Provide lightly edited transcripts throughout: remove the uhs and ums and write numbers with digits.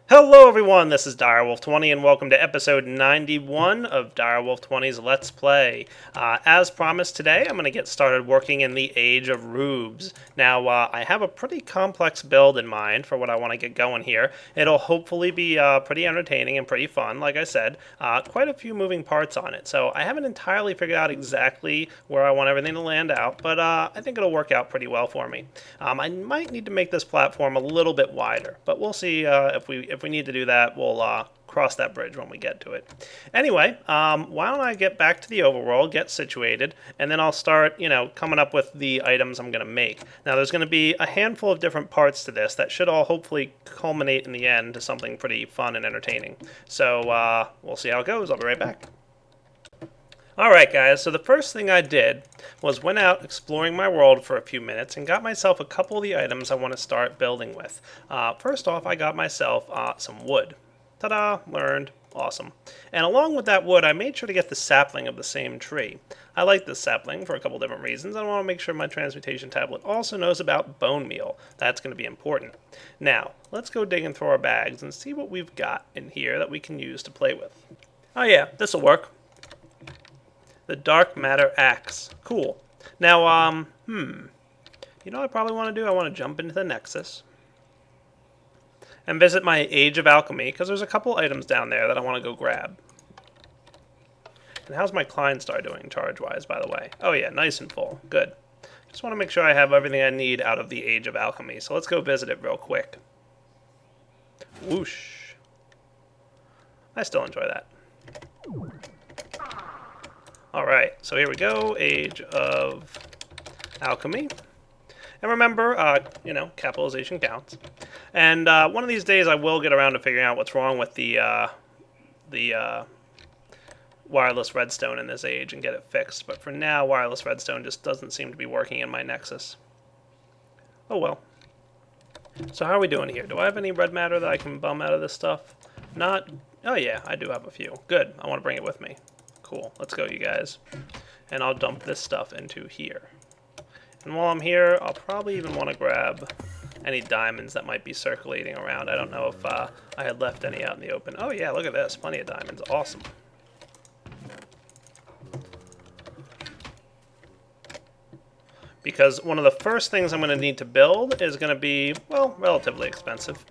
Hello everyone, this is Direwolf20 and welcome to episode 91 of Direwolf20's Let's Play. As promised today, I'm going to get started working in the Age of Rubes. Now, I have a pretty complex build in mind for what I want to get going here. It'll hopefully be pretty entertaining and pretty fun, like I said. Quite a few moving parts on it, so I haven't entirely figured out exactly where I want everything to land out, but I think it'll work out pretty well for me. I might need to make this platform a little bit wider, but we'll see if we need to do that. We'll cross that bridge when we get to it. Anyway, why don't I get back to the overworld, get situated, and then I'll start, coming up with the items I'm going to make. Now, there's going to be a handful of different parts to this that should all hopefully culminate in the end to something pretty fun and entertaining. So we'll see how it goes. I'll be right back. Alright guys, so the first thing I did was went out exploring my world for a few minutes and got myself a couple of the items I want to start building with. First off, I got myself some wood. Ta-da! Learned. Awesome. And along with that wood, I made sure to get the sapling of the same tree. I like this sapling for a couple different reasons. I want to make sure my transmutation tablet also knows about bone meal. That's going to be important. Now, let's go digging through our bags and see what we've got in here that we can use to play with. Oh yeah, this'll work. The Dark Matter Axe. Cool. Now, you know what I probably want to do? I want to jump into the Nexus and visit my Age of Alchemy, because there's a couple items down there that I want to go grab. And how's my Kleinstar doing charge-wise, by the way? Oh yeah, nice and full. Good. Just want to make sure I have everything I need out of the Age of Alchemy, so let's go visit it real quick. Whoosh. I still enjoy that. Alright, so here we go, Age of Alchemy. And remember, capitalization counts. And one of these days I will get around to figuring out what's wrong with the wireless redstone in this age and get it fixed. But for now, wireless redstone just doesn't seem to be working in my Nexus. Oh well. So how are we doing here? Do I have any red matter that I can bum out of this stuff? Not... Oh yeah, I do have a few. Good, I want to bring it with me. Cool, let's go you guys. And I'll dump this stuff into here. And while I'm here, I'll probably even want to grab any diamonds that might be circulating around. I don't know if I had left any out in the open. Oh yeah, look at this, plenty of diamonds, awesome. Because one of the first things I'm going to need to build is going to be, well, relatively expensive.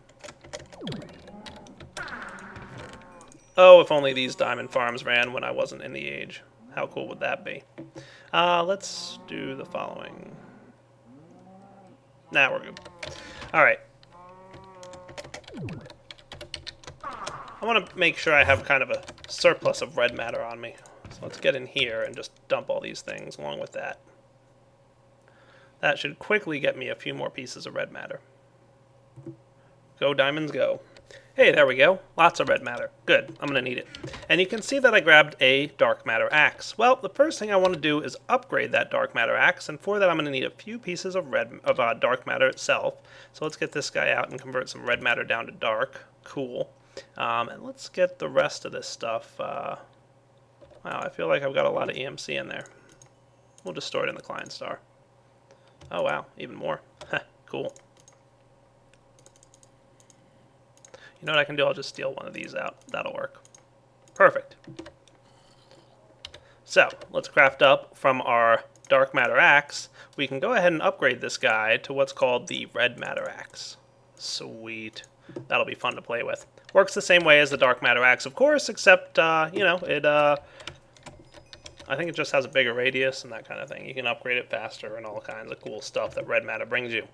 Oh, if only these diamond farms ran when I wasn't in the age. How cool would that be? Let's do the following. Nah, we're good. Alright. I want to make sure I have kind of a surplus of red matter on me. So let's get in here and just dump all these things along with that. That should quickly get me a few more pieces of red matter. Go, diamonds, go. Hey, there we go. Lots of red matter. Good. I'm going to need it. And you can see that I grabbed a dark matter axe. Well, the first thing I want to do is upgrade that dark matter axe, and for that I'm going to need a few pieces of dark matter itself. So let's get this guy out and convert some red matter down to dark. Cool. And let's get the rest of this stuff. Wow, I feel like I've got a lot of EMC in there. We'll just store it in the Kleinstar. Oh wow, even more. Cool. You know what I can do? I'll just steal one of these out. That'll work. Perfect. So, let's craft up from our dark matter axe. We can go ahead and upgrade this guy to what's called the red matter axe. Sweet. That'll be fun to play with. Works the same way as the dark matter axe, of course, except, I think it just has a bigger radius and that kind of thing. You can upgrade it faster and all kinds of cool stuff that red matter brings you.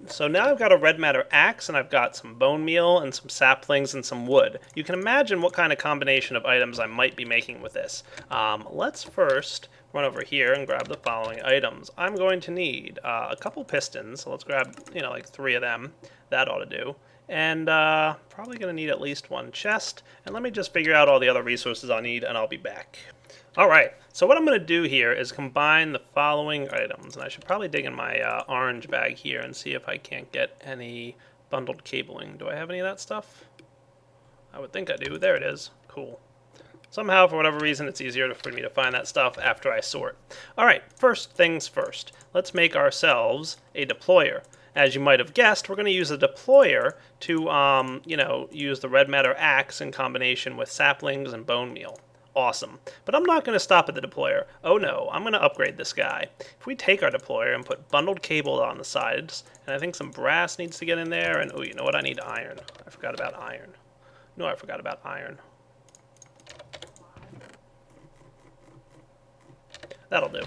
So now I've got a red matter axe and I've got some bone meal and some saplings and some wood. You can imagine what kind of combination of items I might be making with this. Let's first run over here and grab the following items. I'm going to need a couple pistons. So let's grab, like 3 of them. That ought to do. And probably going to need at least 1 chest. And let me just figure out all the other resources I'll need and I'll be back. Alright, so what I'm going to do here is combine the following items. And I should probably dig in my orange bag here and see if I can't get any bundled cabling. Do I have any of that stuff? I would think I do. There it is. Cool. Somehow, for whatever reason, it's easier for me to find that stuff after I sort. Alright, first things first. Let's make ourselves a deployer. As you might have guessed, we're going to use a deployer to, use the red matter axe in combination with saplings and bone meal. Awesome. But I'm not going to stop at the deployer. Oh no, I'm going to upgrade this guy. If we take our deployer and put bundled cable on the sides, and I think some brass needs to get in there, and oh, you know what? I need iron. I forgot about iron. No, I forgot about iron. That'll do.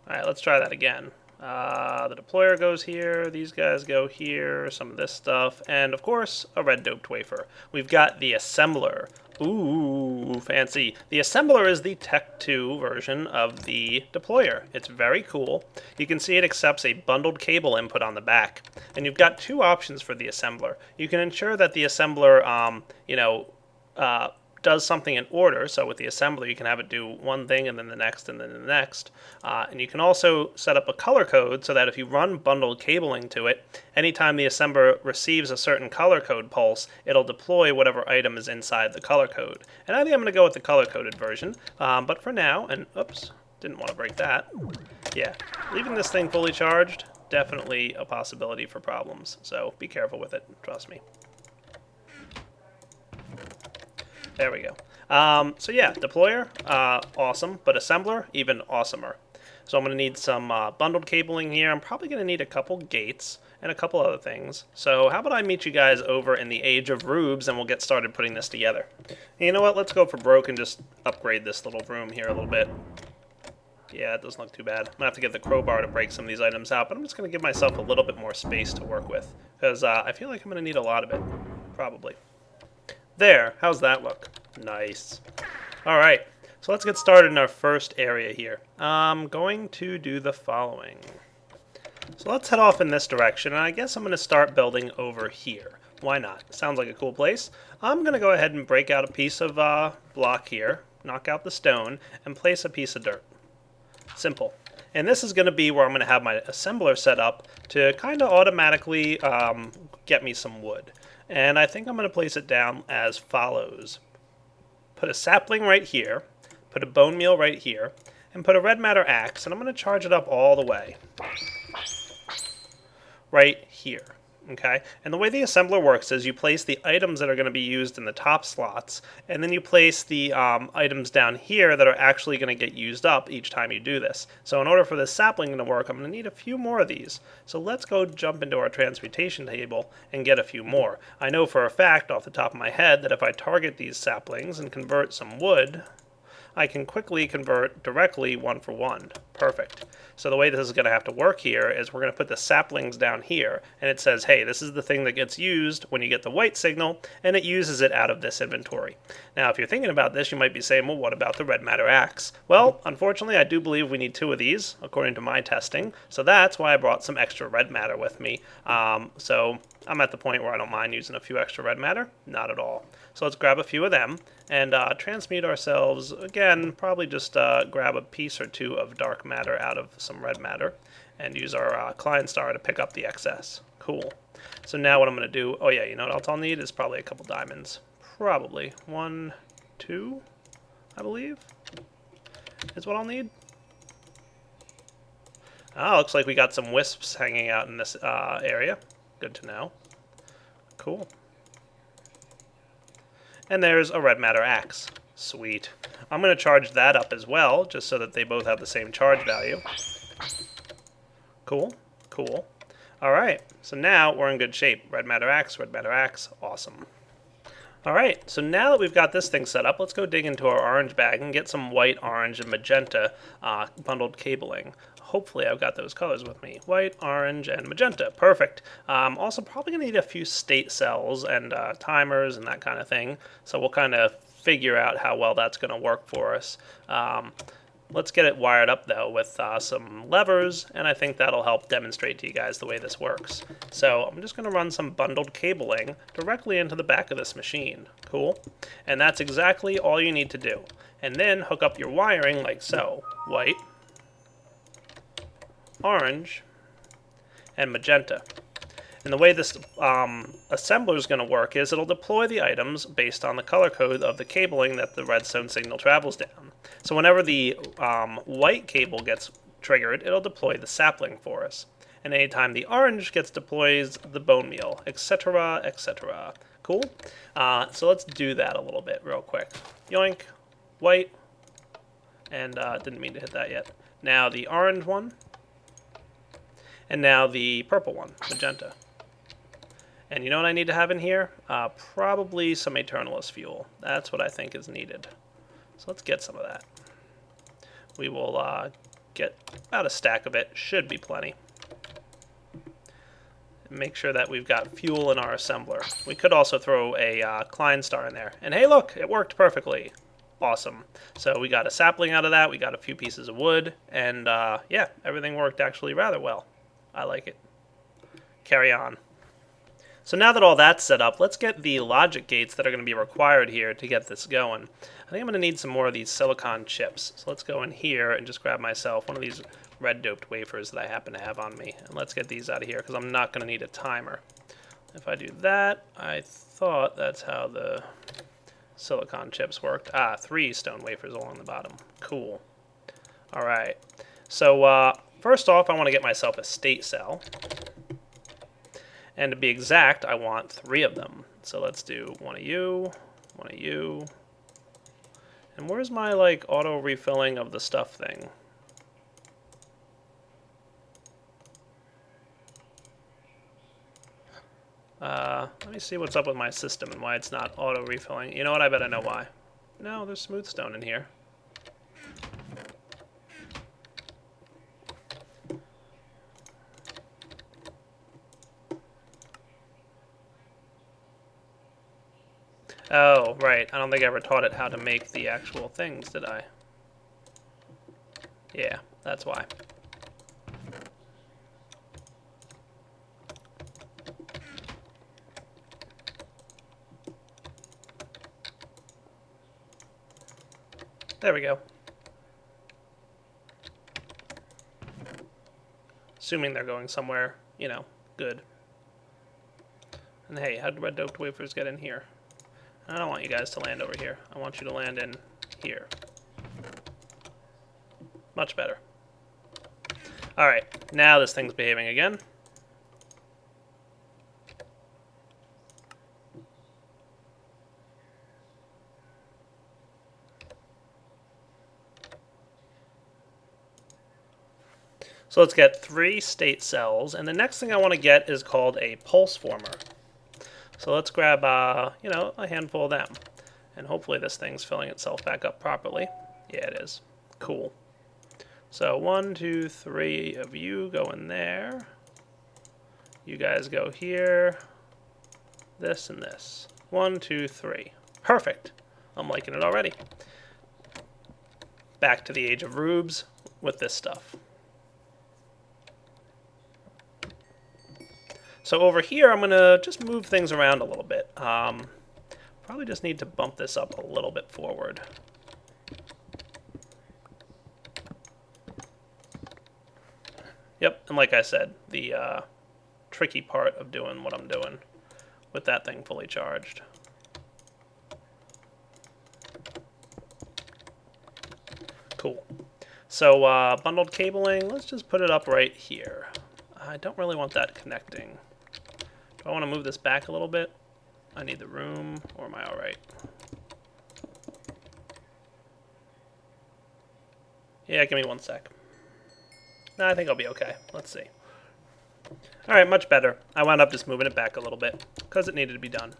Alright, let's try that again. The deployer goes here, these guys go here, some of this stuff, and of course, a red doped wafer. We've got the assembler. Ooh, fancy. The assembler is the Tech 2 version of the deployer. It's very cool. You can see it accepts a bundled cable input on the back. And you've got two options for the assembler. You can ensure that the assembler, does something in order. So with the assembler, you can have it do one thing and then the next and then the next. And you can also set up a color code so that if you run bundled cabling to it, anytime the assembler receives a certain color code pulse, it'll deploy whatever item is inside the color code. And I think I'm going to go with the color coded version. But for now, and oops, didn't want to break that. Yeah, leaving this thing fully charged, definitely a possibility for problems. So be careful with it, trust me. There we go. So yeah, deployer, awesome, but assembler, even awesomer. So I'm going to need some bundled cabling here. I'm probably going to need a couple gates and a couple other things. So how about I meet you guys over in the Age of Rubes and we'll get started putting this together. And you know what, let's go for broke and just upgrade this little room here a little bit. Yeah, it doesn't look too bad. I'm going to have to get the crowbar to break some of these items out, but I'm just going to give myself a little bit more space to work with, because I feel like I'm going to need a lot of it, probably. There, how's that look? Nice. Alright, so let's get started in our first area here. I'm going to do the following. So let's head off in this direction, and I guess I'm going to start building over here. Why not? Sounds like a cool place. I'm going to go ahead and break out a piece of block here, knock out the stone, and place a piece of dirt. Simple. And this is going to be where I'm going to have my assembler set up to kind of automatically get me some wood. And I think I'm going to place it down as follows. Put a sapling right here, put a bone meal right here, and put a red matter axe, and I'm going to charge it up all the way. Right here. Okay, and the way the assembler works is you place the items that are going to be used in the top slots, and then you place the items down here that are actually going to get used up each time you do this. So in order for this sapling to work, I'm going to need a few more of these. So let's go jump into our transmutation table and get a few more. I know for a fact off the top of my head that if I target these saplings and convert some wood, I can quickly convert directly 1 for 1. Perfect. So the way this is going to have to work here is we're going to put the saplings down here, and it says, hey, this is the thing that gets used when you get the white signal, and it uses it out of this inventory. Now, if you're thinking about this, you might be saying, well, what about the red matter axe? Well, unfortunately, I do believe we need 2 of these, according to my testing, so that's why I brought some extra red matter with me. So I'm at the point where I don't mind using a few extra red matter. Not at all. So let's grab a few of them and transmute ourselves. Again, probably just grab a piece or 2 of dark matter out of some red matter and use our Klein star to pick up the excess. Cool. So now what I'm going to do, oh yeah, you know what else I'll need is probably a couple diamonds. Probably 1, 2, I believe, is what I'll need. Oh, looks like we got some wisps hanging out in this area. Good to know. Cool. And there's a red matter axe. Sweet. I'm going to charge that up as well, just so that they both have the same charge value. Cool. Cool. Alright, so now we're in good shape. Red matter axe, awesome. Alright, so now that we've got this thing set up, let's go dig into our orange bag and get some white, orange, and magenta bundled cabling. Hopefully I've got those colors with me. White, orange, and magenta. Perfect. Also probably going to need a few state cells and timers and that kind of thing. So we'll kind of figure out how well that's going to work for us. Let's get it wired up, though, with some levers, and I think that'll help demonstrate to you guys the way this works. So I'm just going to run some bundled cabling directly into the back of this machine. Cool. And that's exactly all you need to do. And then hook up your wiring like so. White, orange, and magenta. And the way this assembler is going to work is it'll deploy the items based on the color code of the cabling that the redstone signal travels down. So whenever the white cable gets triggered, it'll deploy the sapling for us. And anytime the orange gets deploys the bone meal, etc., etc. Cool? So let's do that a little bit real quick. Yoink, white, and didn't mean to hit that yet. Now the orange one, and now the purple one, magenta. And you know what I need to have in here? Probably some Eternalist fuel. That's what I think is needed. So let's get some of that. We will get about a stack of it. Should be plenty. Make sure that we've got fuel in our assembler. We could also throw a Klein star in there. And hey, look, it worked perfectly. Awesome. So we got a sapling out of that. We got a few pieces of wood. And yeah, everything worked actually rather well. I like it. Carry on. So now that all that's set up, let's get the logic gates that are going to be required here to get this going. I think I'm going to need some more of these silicon chips. So let's go in here and just grab myself one of these red doped wafers that I happen to have on me. And let's get these out of here because I'm not going to need a timer. If I do that, I thought that's how the silicon chips worked. 3 stone wafers along the bottom. Cool. All right. So first off, I want to get myself a state cell. And to be exact, I want 3 of them. So let's do one of you, one of you. And where's my, like, auto refilling of the stuff thing? Let me see what's up with my system and why it's not auto refilling. You know what? I bet I know why. No, there's smooth stone in here. Oh, right. I don't think I ever taught it how to make the actual things, did I? Yeah, that's why. There we go. Assuming they're going somewhere, you know, good. And hey, how did red doped wafers get in here? I don't want you guys to land over here. I want you to land in here. Much better. Alright, now this thing's behaving again. So let's get 3 state cells, and the next thing I want to get is called a pulse former. So let's grab, you know, a handful of them. And hopefully this thing's filling itself back up properly. Yeah, it is. Cool. So 1, 2, 3 of you go in there. You guys go here. This and this. 1, 2, 3. Perfect. I'm liking it already. Back to the age of Rubes with this stuff. So over here, I'm going to just move things around a little bit. Probably just need to bump this up a little bit forward. Yep, and like I said, the tricky part of doing what I'm doing with that thing fully charged. Cool. So bundled cabling, let's just put it up right here. I don't really want that connecting. Do I want to move this back a little bit? I need the room, or am I all right? Yeah, give me 1 sec. No, I think I'll be okay. Let's see. All right, much better. I wound up just moving it back a little bit because it needed to be done.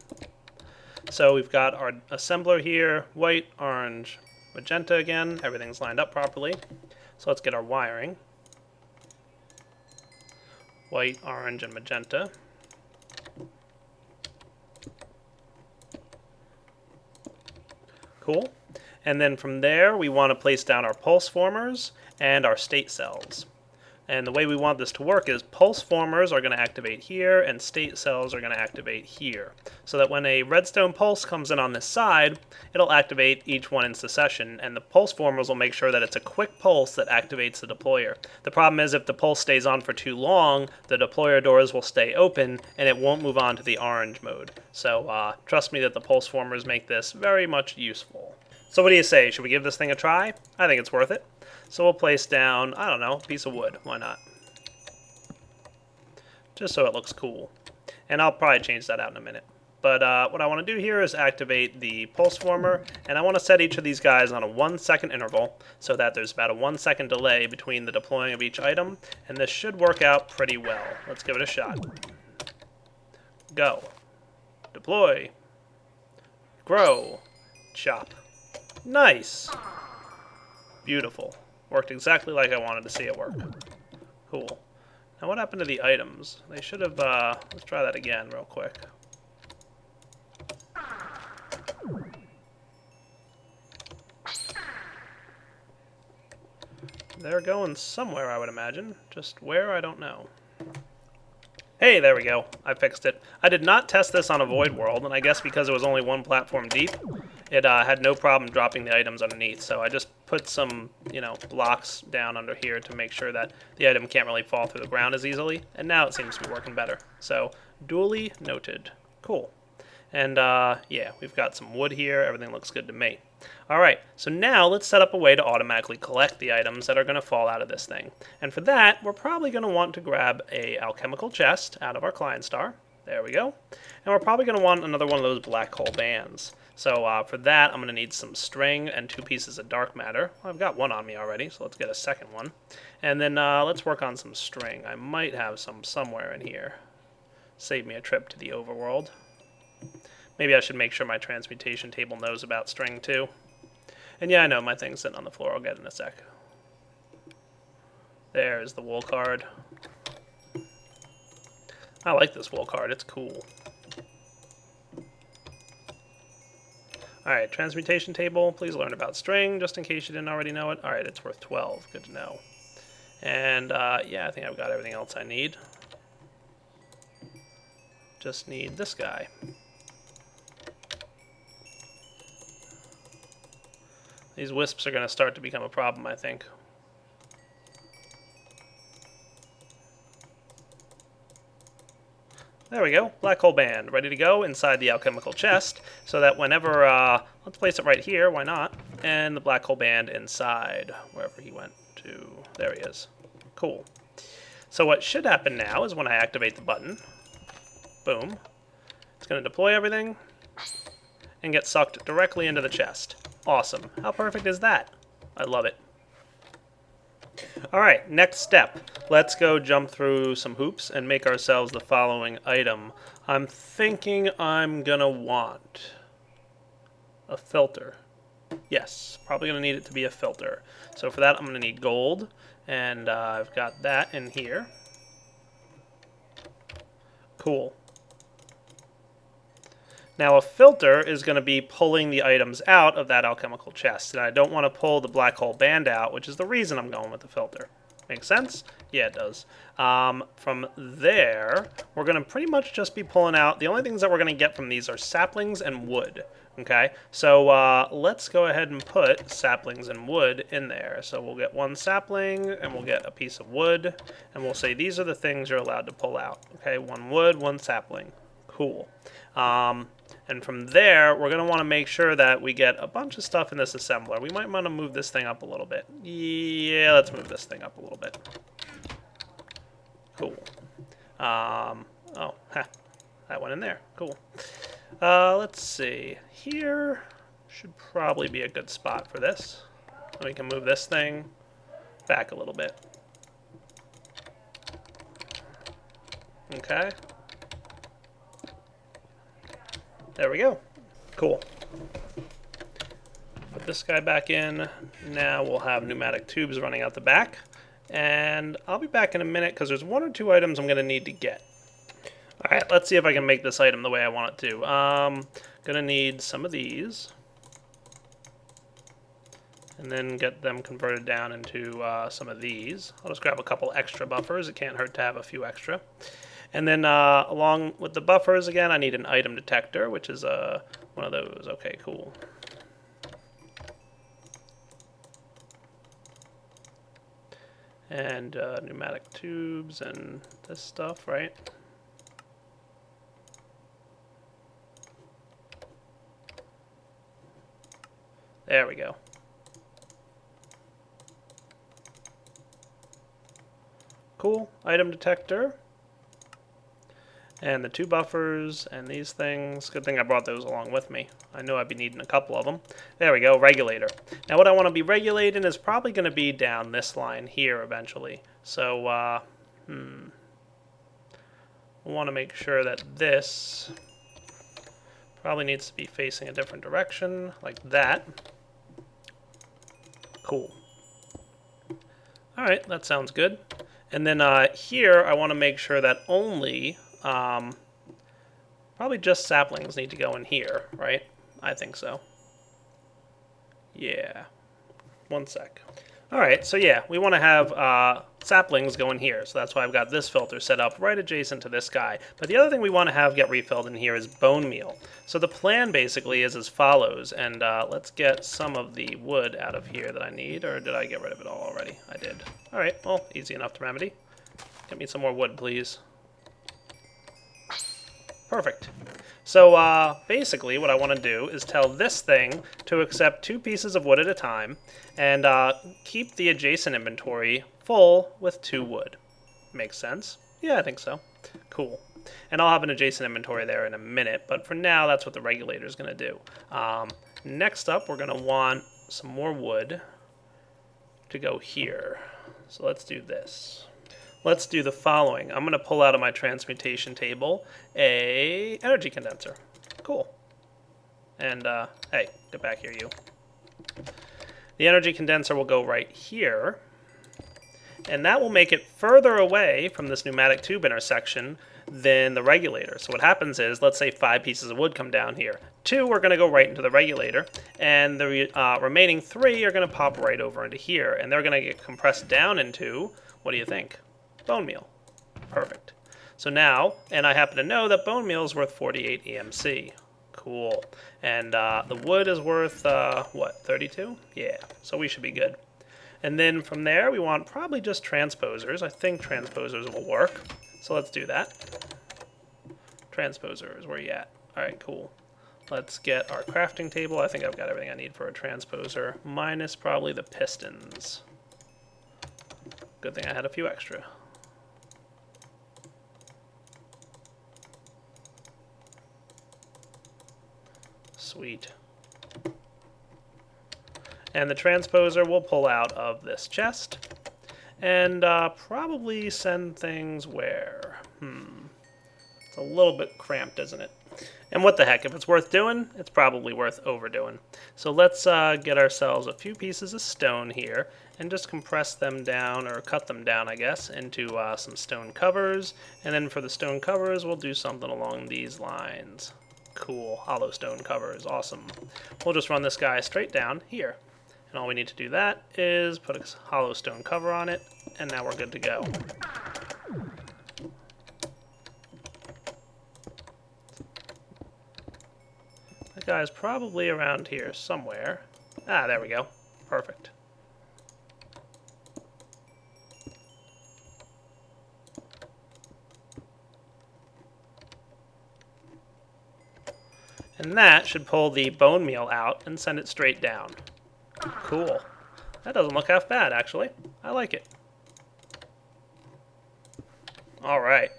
So we've got our assembler here, white, orange, magenta again. Everything's lined up properly. So let's get our wiring. White, orange, and magenta. Cool. And then from there, we want to place down our pulse formers and our state cells. And the way we want this to work is pulse formers are going to activate here and state cells are going to activate here. So that when a redstone pulse comes in on this side, it'll activate each one in succession, and the pulse formers will make sure that it's a quick pulse that activates the deployer. The problem is if the pulse stays on for too long, the deployer doors will stay open and it won't move on to the orange mode. So trust me that the pulse formers make this very much useful. So what do you say? Should we give this thing a try? I think it's worth it. So we'll place down, I don't know, a piece of wood. Why not? Just so it looks cool. And I'll probably change that out in a minute. But what I want to do here is activate the pulse former, and I want to set each of these guys on a 1 second interval so that there's about a 1 second delay between the deploying of each item, and this should work out pretty well. Let's give it a shot. Go. Deploy. Grow. Chop. Nice. Beautiful. Worked exactly like I wanted to see it work. Cool. Now what happened to the items? They should have, let's try that again real quick. They're going somewhere, I would imagine. Just where, I don't know. Hey, there we go. I fixed it. I did not test this on a void world, and I guess because it was only one platform deep, it had no problem dropping the items underneath. So I just put some, blocks down under here to make sure that the item can't really fall through the ground as easily. And now it seems to be working better. So, duly noted. Cool. And yeah, we've got some wood here. Everything looks good to me. Alright, so now let's set up a way to automatically collect the items that are going to fall out of this thing. And for that, we're probably going to want to grab a alchemical chest out of our client star. There we go. And we're probably going to want another one of those black hole bands. So for that, I'm going to need some string and 2 pieces of dark matter. Well, I've got one on me already, so let's get a second one. And then let's work on some string. I might have some somewhere in here. Save me a trip to the overworld. Maybe I should make sure my transmutation table knows about string too. And yeah, I know my thing's sitting on the floor. I'll get it in a sec. There's the wool card. I like this wool card. It's cool. Alright, transmutation table. Please learn about string, just in case you didn't already know it. Alright, it's worth 12. Good to know. And yeah, I think I've got everything else I need. Just need this guy. These wisps are going to start to become a problem, I think. There we go. Black hole band. Ready to go inside the alchemical chest. So that whenever... let's place it right here. Why not? And the black hole band inside. Wherever he went to. There he is. Cool. So what should happen now is when I activate the button. Boom. It's going to deploy everything. And get sucked directly into the chest. Awesome. How perfect is that? I love it. Alright, next step. Let's go jump through some hoops and make ourselves the following item. I'm thinking I'm gonna want a filter. Yes, probably gonna need it to be a filter. So for that I'm gonna need gold, and I've got that in here. Cool. Now a filter is going to be pulling the items out of that alchemical chest, and I don't want to pull the black hole band out, which is the reason I'm going with the filter. Make sense? Yeah, it does. From there, we're going to pretty much just be pulling out, the only things that we're going to get from these are saplings and wood. Okay, so let's go ahead and put saplings and wood in there. So we'll get 1 sapling, and we'll get a piece of wood, and we'll say these are the things you're allowed to pull out. Okay, 1 wood, 1 sapling. Cool. And from there, we're going to want to make sure that we get a bunch of stuff in this assembler. We might want to move this thing up a little bit. Yeah, let's move this thing up a little bit. Cool. Oh, that went in there. Cool. Let's see. Here should probably be a good spot for this. We can move this thing back a little bit. Okay. There we go. Cool. Put this guy back in. Now we'll have pneumatic tubes running out the back. And I'll be back in a minute because there's 1 or 2 items I'm going to need to get. Alright, let's see if I can make this item the way I want it to. Going to need some of these. And then get them converted down into some of these. I'll just grab a couple extra buffers. It can't hurt to have a few extra. And then along with the buffers, again, I need an item detector, which is one of those. Okay, cool. And pneumatic tubes and this stuff, right? There we go. Cool. Item detector. And the 2 buffers and these things. Good thing I brought those along with me. I knew I'd be needing a couple of them. There we go, regulator. Now what I want to be regulating is probably going to be down this line here eventually. So, I want to make sure that this probably needs to be facing a different direction, like that. Cool. Alright, that sounds good. And then here I want to make sure that only... probably just saplings need to go in here, right? I think so. Yeah. One sec. Alright, so yeah, we want to have saplings go in here. So that's why I've got this filter set up right adjacent to this guy. But the other thing we want to have get refilled in here is bone meal. So the plan basically is as follows. And let's get some of the wood out of here that I need. Or did I get rid of it all already? I did. Alright, well, easy enough to remedy. Get me some more wood, please. Perfect. So basically what I want to do is tell this thing to accept 2 pieces of wood at a time and keep the adjacent inventory full with 2 wood. Makes sense? Yeah, I think so. Cool. And I'll have an adjacent inventory there in a minute, but for now that's what the regulator is going to do. Next up we're going to want some more wood to go here. So let's do this. Let's do the following. I'm going to pull out of my transmutation table a energy condenser. Cool. And, hey, get back here, you. The energy condenser will go right here. And that will make it further away from this pneumatic tube intersection than the regulator. So what happens is, let's say 5 pieces of wood come down here. 2 are going to go right into the regulator, and the remaining 3 are going to pop right over into here. And they're going to get compressed down into, what do you think? Bone meal. Perfect. So now, and I happen to know that bone meal is worth 48 EMC. Cool. And the wood is worth, what, 32? Yeah, so we should be good. And then from there, we want probably just transposers. I think transposers will work. So let's do that. Transposers, where you at? All right, cool. Let's get our crafting table. I think I've got everything I need for a transposer, minus probably the pistons. Good thing I had a few extra. Sweet. And the transposer will pull out of this chest and probably send things where? It's a little bit cramped, isn't it? And what the heck, if it's worth doing, it's probably worth overdoing. So let's get ourselves a few pieces of stone here and just compress them down, or cut them down, I guess, into some stone covers. And then for the stone covers, we'll do something along these lines. Cool, hollow stone covers, awesome. We'll just run this guy straight down here. And all we need to do that is put a hollow stone cover on it, and now we're good to go. That guy's probably around here somewhere. Ah, there we go. Perfect. And that should pull the bone meal out and send it straight down. Cool. That doesn't look half bad, actually. I like it. Alright.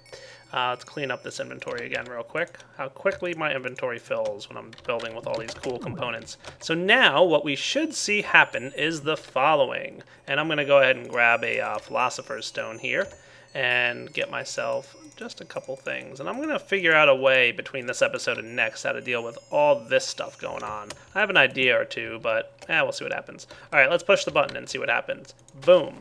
Let's clean up this inventory again real quick. How quickly my inventory fills when I'm building with all these cool components. So now what we should see happen is the following. And I'm going to go ahead and grab a Philosopher's Stone here and get myself just a couple things. And I'm going to figure out a way between this episode and next how to deal with all this stuff going on. I have an idea or two, but we'll see what happens. Alright, let's push the button and see what happens. Boom.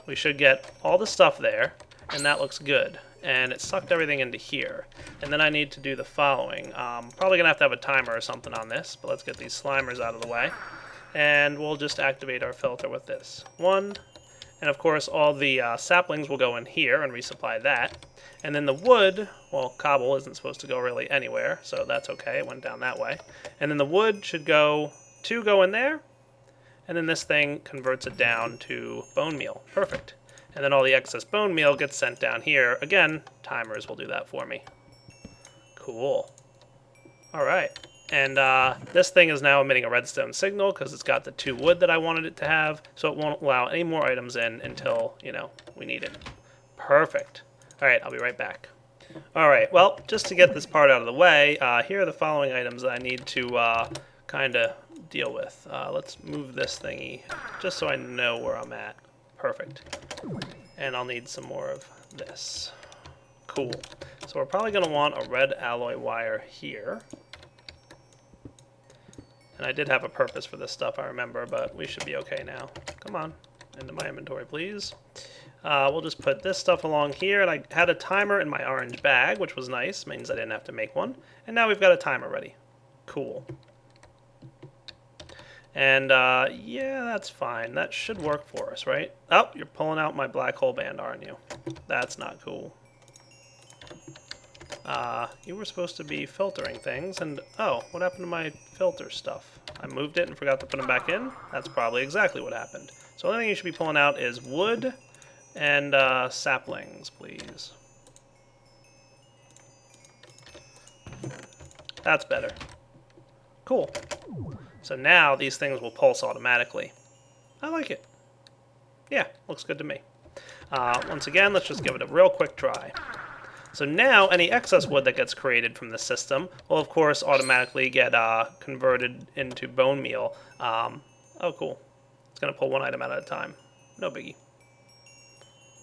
We should get all the stuff there, and that looks good. And it sucked everything into here. And then I need to do the following. Probably going to have a timer or something on this, but let's get these slimers out of the way. And we'll just activate our filter with this. 1. And of course all the saplings will go in here and resupply that. And then the wood, well, cobble isn't supposed to go really anywhere, so that's okay, it went down that way. And then the wood should go, 2 go in there, and then this thing converts it down to bone meal. Perfect. And then all the excess bone meal gets sent down here. Again, timers will do that for me. Cool. Alright. And this thing is now emitting a redstone signal because it's got the 2 wood that I wanted it to have, so it won't allow any more items in until, we need it. Perfect. All right, I'll be right back. All right, well, just to get this part out of the way, here are the following items that I need to kind of deal with. Let's move this thingy just so I know where I'm at. Perfect. And I'll need some more of this. Cool. So we're probably going to want a red alloy wire here. And I did have a purpose for this stuff, I remember, but we should be okay now. Come on, into my inventory, please. We'll just put this stuff along here, and I had a timer in my orange bag, which was nice. Means I didn't have to make one. And now we've got a timer ready. Cool. And, yeah, that's fine. That should work for us, right? Oh, you're pulling out my black hole band, aren't you? That's not cool. You were supposed to be filtering things, and, oh, what happened to my filter stuff? I moved it and forgot to put them back in? That's probably exactly what happened. So the only thing you should be pulling out is wood and saplings, please. That's better. Cool. So now these things will pulse automatically. I like it. Yeah, looks good to me. Once again, let's just give it a real quick try. So now any excess wood that gets created from the system will, of course, automatically get converted into bone meal. Oh, cool. It's going to pull one item out at a time. No biggie.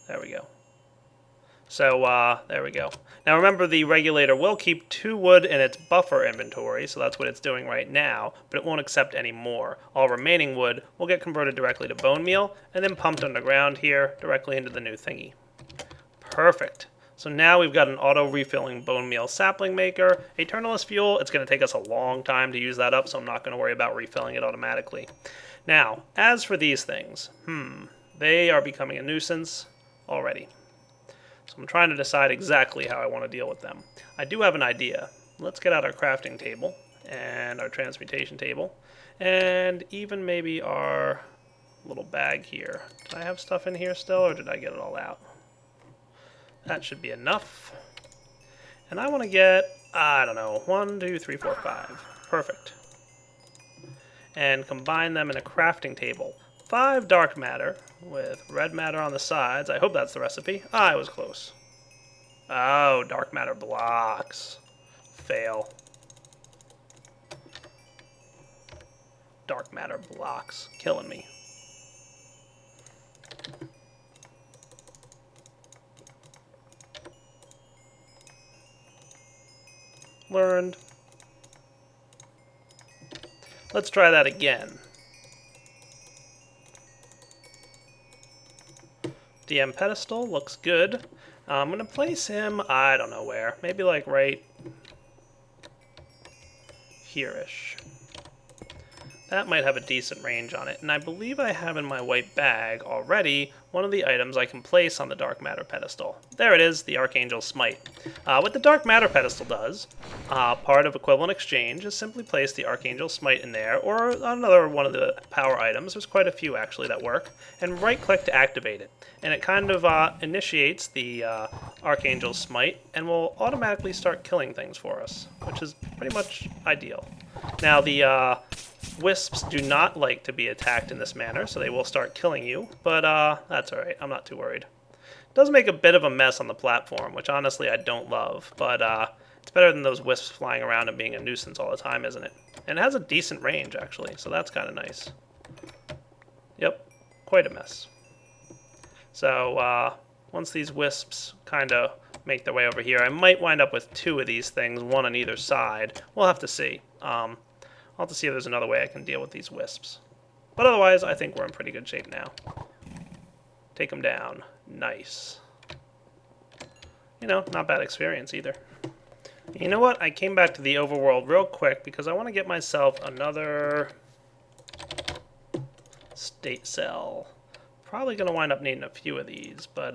There we go. So, there we go. Now remember, the regulator will keep 2 wood in its buffer inventory, so that's what it's doing right now, but it won't accept any more. All remaining wood will get converted directly to bone meal, and then pumped underground here, directly into the new thingy. Perfect. So now we've got an auto-refilling bone meal sapling maker. Eternalist fuel, it's going to take us a long time to use that up, so I'm not going to worry about refilling it automatically. Now, as for these things, they are becoming a nuisance already. So I'm trying to decide exactly how I want to deal with them. I do have an idea. Let's get out our crafting table and our transmutation table and even maybe our little bag here. Do I have stuff in here still, or did I get it all out? That should be enough. And I want to get, I don't know, 1, 2, 3, 4, 5. Perfect. And combine them in a crafting table. 5 dark matter with red matter on the sides. I hope that's the recipe. Ah, I was close. Oh, dark matter blocks. Fail. Dark matter blocks. Killing me. Learned. Let's try that again. DM Pedestal looks good. I'm going to place him, I don't know where. Maybe like right here-ish. That might have a decent range on it. And I believe I have in my white bag already one of the items I can place on the Dark Matter Pedestal. There it is, the Archangel Smite. What the Dark Matter Pedestal does, part of Equivalent Exchange, is simply place the Archangel Smite in there, or another one of the power items. There's quite a few, actually, that work. And right-click to activate it. And it kind of initiates the Archangel Smite, and will automatically start killing things for us, which is pretty much ideal. Now, the wisps do not like to be attacked in this manner, so they will start killing you, but that's alright, I'm not too worried. It does make a bit of a mess on the platform, which honestly I don't love, but it's better than those wisps flying around and being a nuisance all the time, isn't it? And it has a decent range, actually, so that's kind of nice. Yep, quite a mess. So, once these wisps kind of make their way over here, I might wind up with 2 of these things, one on either side. We'll have to see. I'll have to see if there's another way I can deal with these wisps. But otherwise, I think we're in pretty good shape now. Take them down. Nice. You know, not bad experience either. You know what? I came back to the overworld real quick because I want to get myself another state cell. Probably going to wind up needing a few of these, but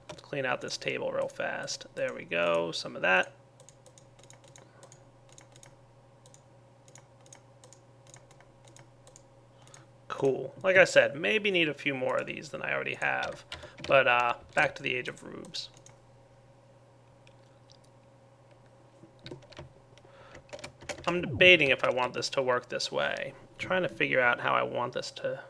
let's clean out this table real fast. There we go. Some of that. Cool. Like I said, maybe need a few more of these than I already have. But back to the Age of Rubes. I'm debating if I want this to work this way. I'm trying to figure out how I want this to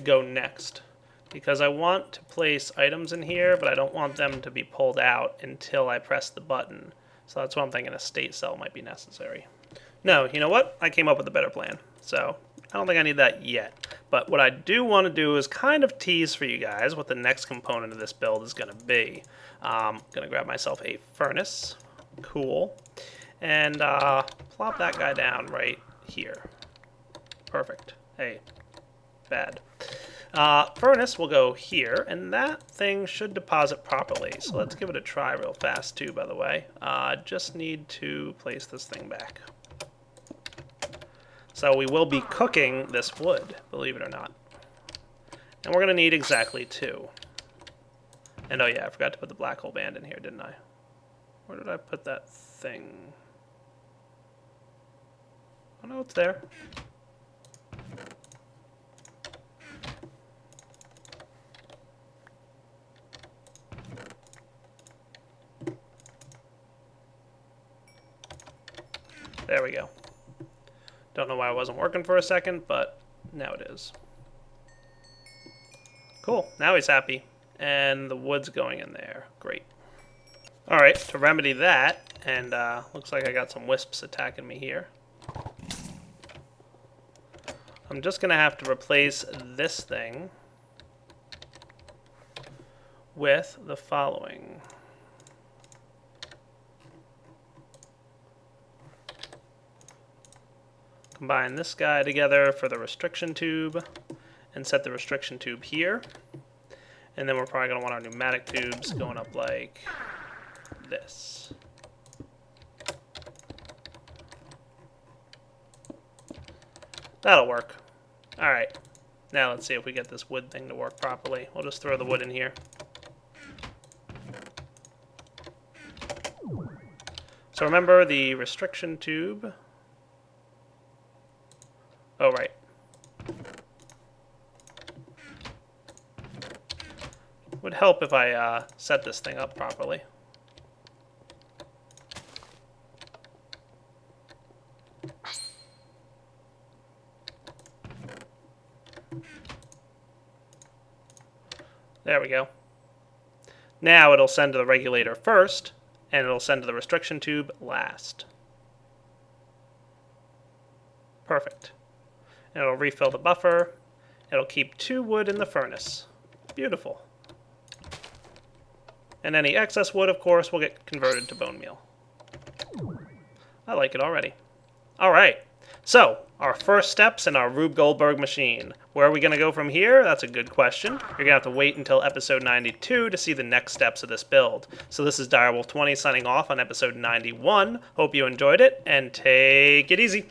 go next. because I want to place items in here, but I don't want them to be pulled out until I press the button. So that's why I'm thinking a state cell might be necessary. No, you know what? I came up with a better plan. So I don't think I need that yet. But what I do want to do is kind of tease for you guys what the next component of this build is going to be. I'm going to grab myself a furnace. Cool. And plop that guy down right here. Perfect. Hey, bad. Furnace will go here, and that thing should deposit properly. So let's give it a try real fast too, by the way. Just need to place this thing back. So we will be cooking this wood, believe it or not. And we're going to need exactly 2. And oh yeah, I forgot to put the black hole band in here, didn't I? Where did I put that thing? Oh no, it's there. There we go. Don't know why it wasn't working for a second, but now it is. Cool, now he's happy. And the wood's going in there. Great. Alright, to remedy that, and looks like I got some wisps attacking me here. I'm just going to have to replace this thing with the following. Combine this guy together for the restriction tube and set the restriction tube here. And then we're probably going to want our pneumatic tubes going up like this. That'll work. Alright, now let's see if we get this wood thing to work properly. We'll just throw the wood in here. So remember the restriction tube. Oh, right. Would help if I set this thing up properly. There we go. Now it'll send to the regulator first, and it'll send to the restriction tube last. Perfect. And it'll refill the buffer. It'll keep 2 wood in the furnace. Beautiful. And any excess wood, of course, will get converted to bone meal. I like it already. Alright, so our first steps in our Rube Goldberg machine. Where are we going to go from here? That's a good question. You're going to have to wait until episode 92 to see the next steps of this build. So this is Direwolf20 signing off on episode 91. Hope you enjoyed it, and take it easy.